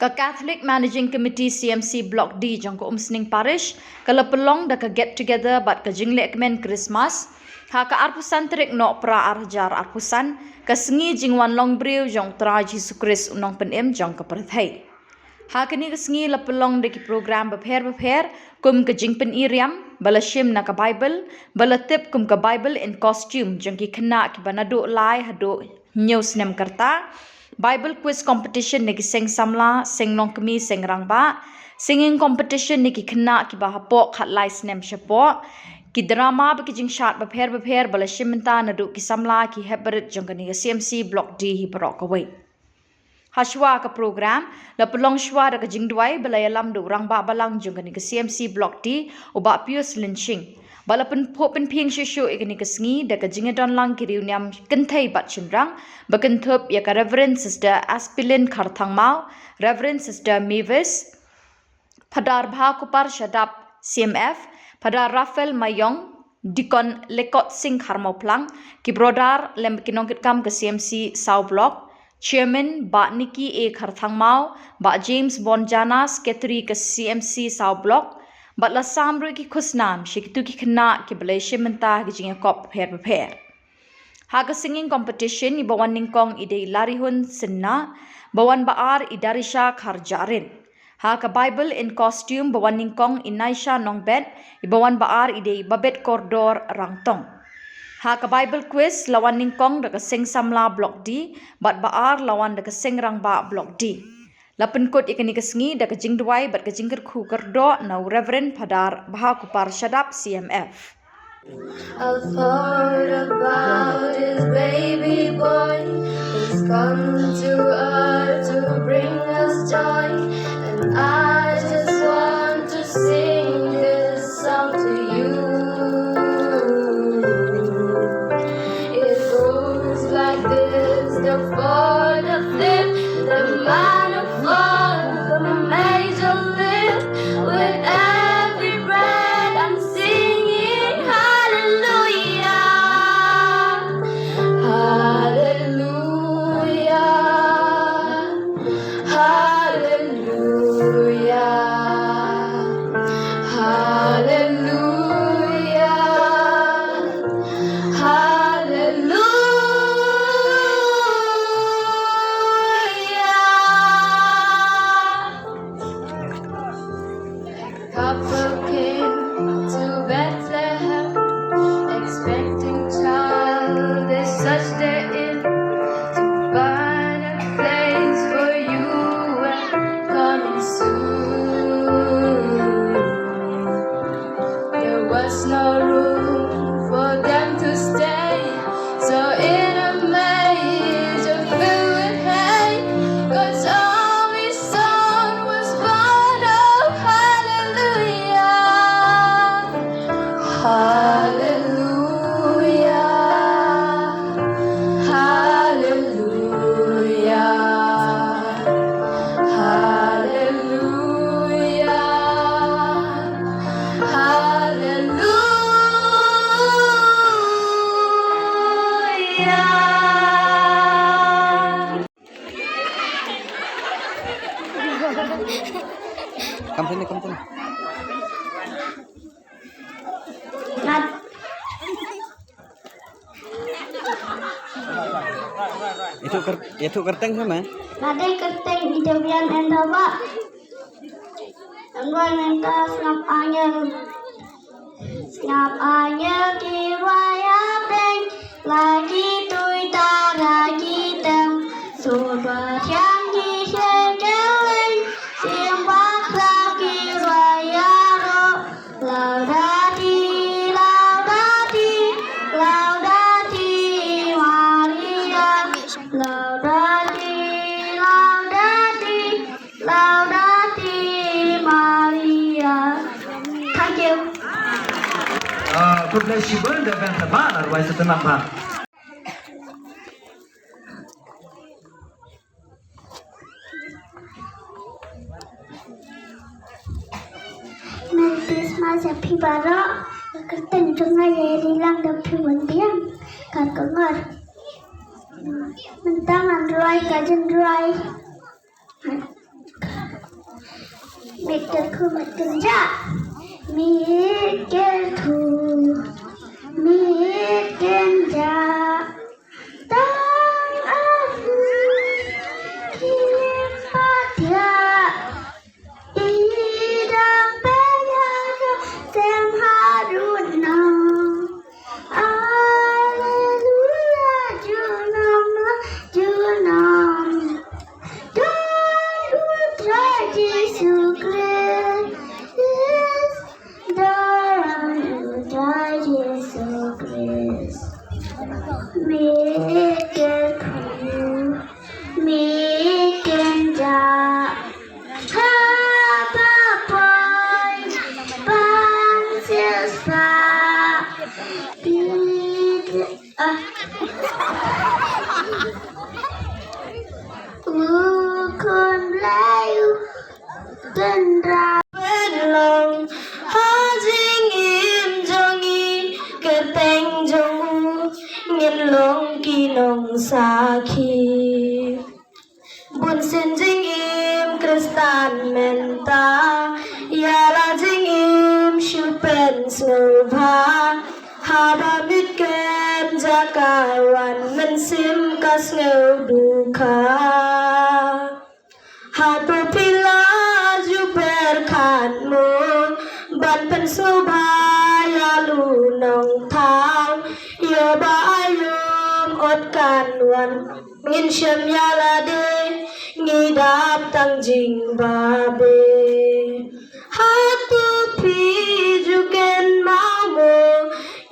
Ka Catholic Managing Committee CMC Block D jong ko Umsning Parish kala pelong da ka get together bat ka jingle ekmen Christmas ha ka arpusan terik no pra arjar arpusan ka sengi jingwan long briu jong tra Jesu Christ unong penem jong ka perthai ha kini ka sengi la pelong de ki program bapher kum ka jingpen iriam bala shim na ka Bible bala tip kum ka Bible in costume jong ki khna ki banado lai hado news nem karta Bible quiz competition niki seng samla seng nongkemi seng rangba singing competition niki khna ki bahapo khatlai snem shapo ki drama ba ki jing shat ba pher bala shimta na du ki samla ki hebarit jongani ka CMC block D hi pro ka wei hashwa ka program la pelong shwa da ka jing duai bala yalam du rangba balang jongani ka CMC block D uba pius lynching bala pen ping shishu ikani ka sngi da ka jingadon lang ki riuniam kenthai bat chinrang bakan thup ya ka Reverend Sister Aspilin Kharthangmau Reverend Sister Mavis Padar Bha Kupar Shadap CMF Padar Rafael Mayong Dikon Lekot Singh Harmauplang ki brodar lem kinongkit kam ka CMC Sau Block Chairman Ba Nikki A Kharthangmau Ba James Bonjana Secretary ka CMC Sau Block Bat la samru ki khusnam shikitu ki khna ki Malaysia menta ki jinga kop pher Haga singing competition i bawan ningkong ide larihun sinna bawan baar idarisha kharjarin Haga Bible in costume bawan ningkong inaisha nongbet i bawan baar ide babet kordor rangtong Haga Bible quiz lawan ningkong daga sing samla block D bat baar lawan daga sing rangba block D Lapen kot ikani kesengi da kejing duai bat kejing kerku kerdo na Reverend Padar Bha Kupar Shadap CMF. I've heard about his baby boy. He's come to earth to bring us joy, and I just want to sing this song to you. It goes like this: the fourth, the fifth, the minor. The major lift with every breath I'm singing hallelujah, hallelujah, hallelujah, hallelujah, hallelujah. Couple came to Bethlehem, expecting child. They searched their inn to find a place for you and coming soon. There was no room for them to stay, so in a manger filled with hay, God's only son was born. Oh, hallelujah, hallelujah, hallelujah, hallelujah. Come sini. Itu kerteng sama? Nade kerteng di depan endaba. Angwan enta snap anya kiraya peng lagi tui ta lagi tem sudah yang di sekeleng simbak lagi raya ro laudati Maria laudati Maria. Thank you. God bless you. Burn the event man, otherwise it's not man. Merry Christmas, Happy Bara. Kerteng dengar ya hilang tapi mendiam kan kengar. Mentang android kajen droid. Mikirku bekerja, mikirku, mikirja. Tang aku himpatia, idang penyaga sem haruna. Alleluia, junam la junam. Dan putra Yesus Kristus, dalam putra Yesus Kristus. Mikirku, mikirja, apa-apa pansis pak, Ukun Melayu tendra belong hajing im jongi keteng jongu ngilong kinong saki bun sin jing im kristan menta yala jing im shupen snova haba mitken jakawan mensim kas ngeu duka hatu pila juper kanmu ban pen snova lunong thao yo ba ayum ot kanwan ngin shem yala de ngidap tang jing babe hatu pi juken mamo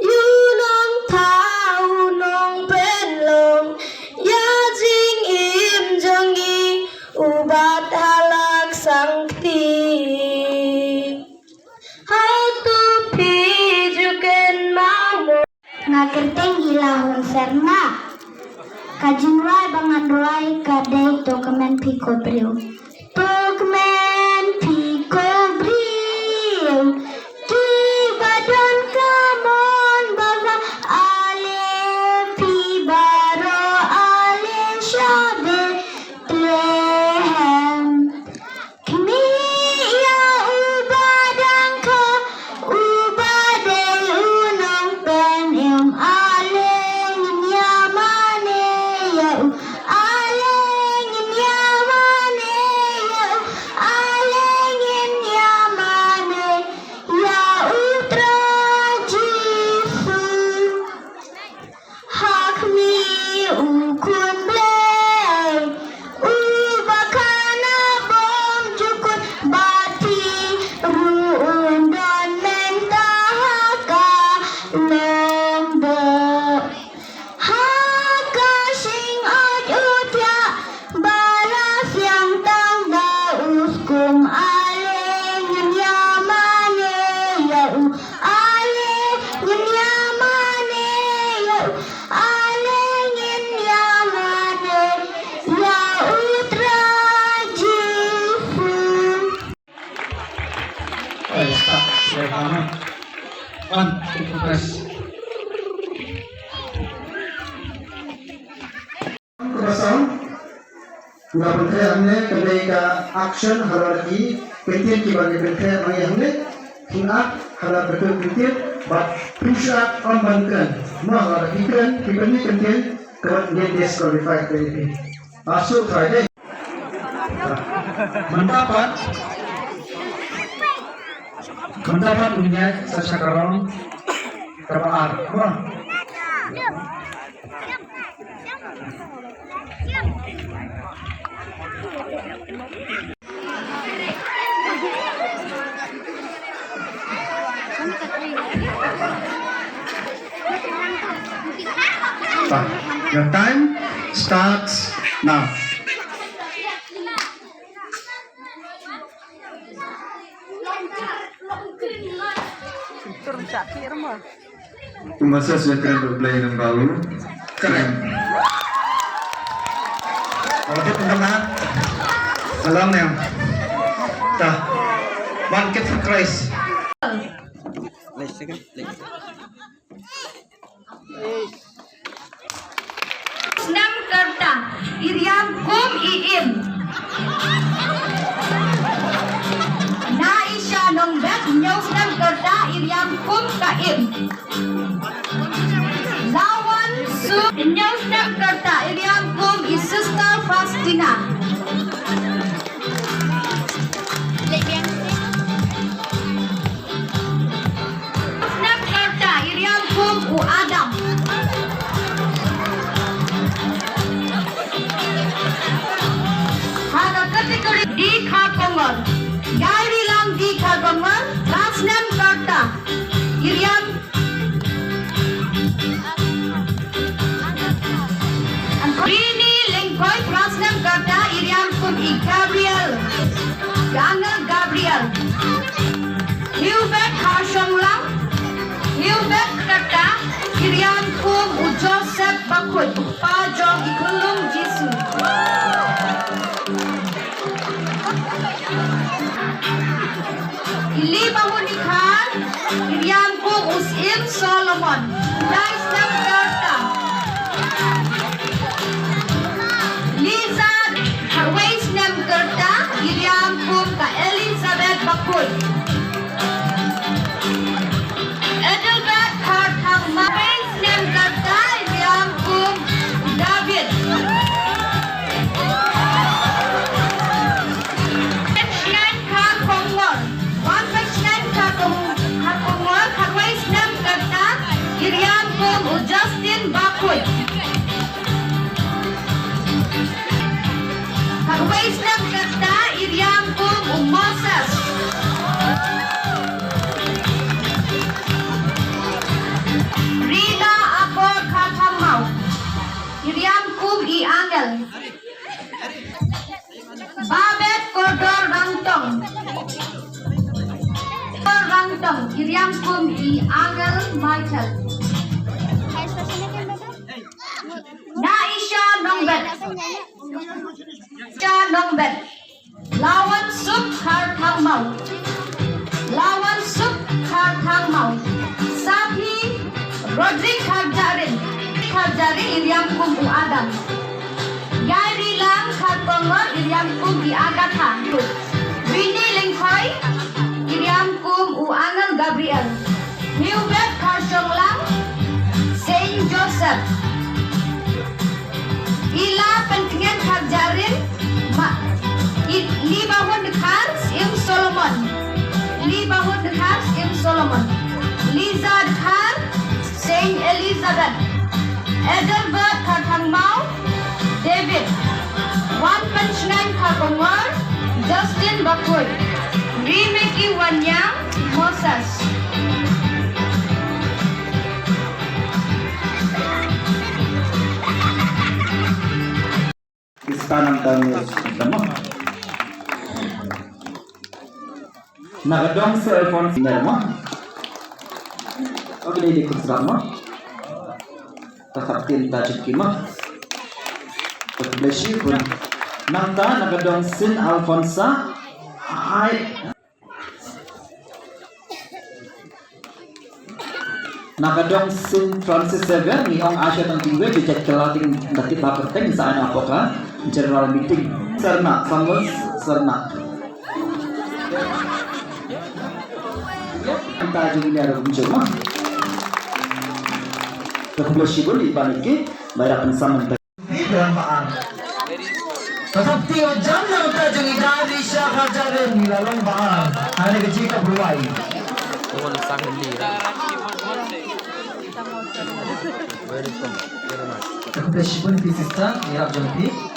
yunong thao nong pen long ya jing im jongi ubat halak sangti hatu pi juken mamo ngakerteng hilahun serna kajunwai bangandulai kadei tokemen piko brio tokemen piko brio ki badan kamon baga ale pi baro ale shabe tlehem kini ya ubadang ka ubadai unong pen im ale nyamane ya ale nyamane ya ale nyamane ya utra jisu hakmi ukun blay ubakana bom jukut bati ruun don mentahaka lombo haka sing utya balas yang tangga uskum ale nyamane ya ale nyamane ya ale nyamane ya utra jifu. Stop. One, two, press. Kosong. Dua bentuk हमने कभी का action हर की पेंटिंग की बात करते हैं और हमने थीना हर बेtul painting but push up on bantuan mau her ikan dibeli painting kemudian disqualified dari masuk Friday mendapat minyak sesekarang terbaar Your time starts now. Masa sudah keren berplay yang baru. Keren. Oke teman-teman, salam yang dah bangkit for Christ. Let's second. Nam करता इरियाम कोम इम Kum Kaim. Lawan Suk Inyong Snap Karta Iriam Kum is Sister Fastina. Snap Karta Iriam Kum U Adam. Hada kategori di Khakongon. Gary Lam di Khakongon. Last name Karta Iriam Rini Lengkoy. Last name Karta Iriam Kum I Gabriel Daniel Gabriel. Hubert Harshong Lam. Hubert Karta Iriam Kum U Joseph Bakoy Pa Jong Ikulung Jisu. Ili Mahuni Khan Iriam Kum Usim Solomon. Nice name Karta Liza Harways name Karta Iriam Kum Ka Elizabeth Bakoy. Edelbert Karthang Harways name Karta Iriam Kum David. Pechnan Kongor. One Pechnan Kongor Harways name Karta Iriam Kum Justin Bakoy. Harways name Karta Iriam Kum Moses. Rida Akor Katamau Iriam Kum I Angel. Babet Kodor Rangtong Iriam Kum I Angel Michael. Naisha Nongbet Nongbet. Lawan Sup Karthang Mau. Lawan Sup Karthang Mau. Sapi Rodrik Karjarin Iriam Kum U Adam. Gary Lam Khakongon Iriam Kum I Agatha. Rini Lengkoy Iriam Kum U Angel Gabriel. Hubert Harshong Lam Saint Joseph. Ila Pentingan Karjarin Libahun Khans Im Solomon. Libahun Khans Im Solomon. Liza Khan Saint Elizabeth. Edelbert Karthangmau David. One Penchnan Khakongon Justin Bakoy. Rimeki Wanyang Moses. Istanang kami damo. Nagadong cellphone mo. Okay, di ko mo. Takapin tajik mo. Bless you pun. Nangta nagadong Sin Alfonsa. Hai. Nakadong Sin Francis Xavier ni Ong Asia tang tingwe di cek kelating dati baperteng sa ana apoka general meeting serna famous serna anta jung ni ada muncul mah keblosibul di paniki bayar pensaman di berapaan Kasabti o jam na uta jung idari siya kajarin nilalong baan ada kecika beruai keblosibul di sista ni abjampi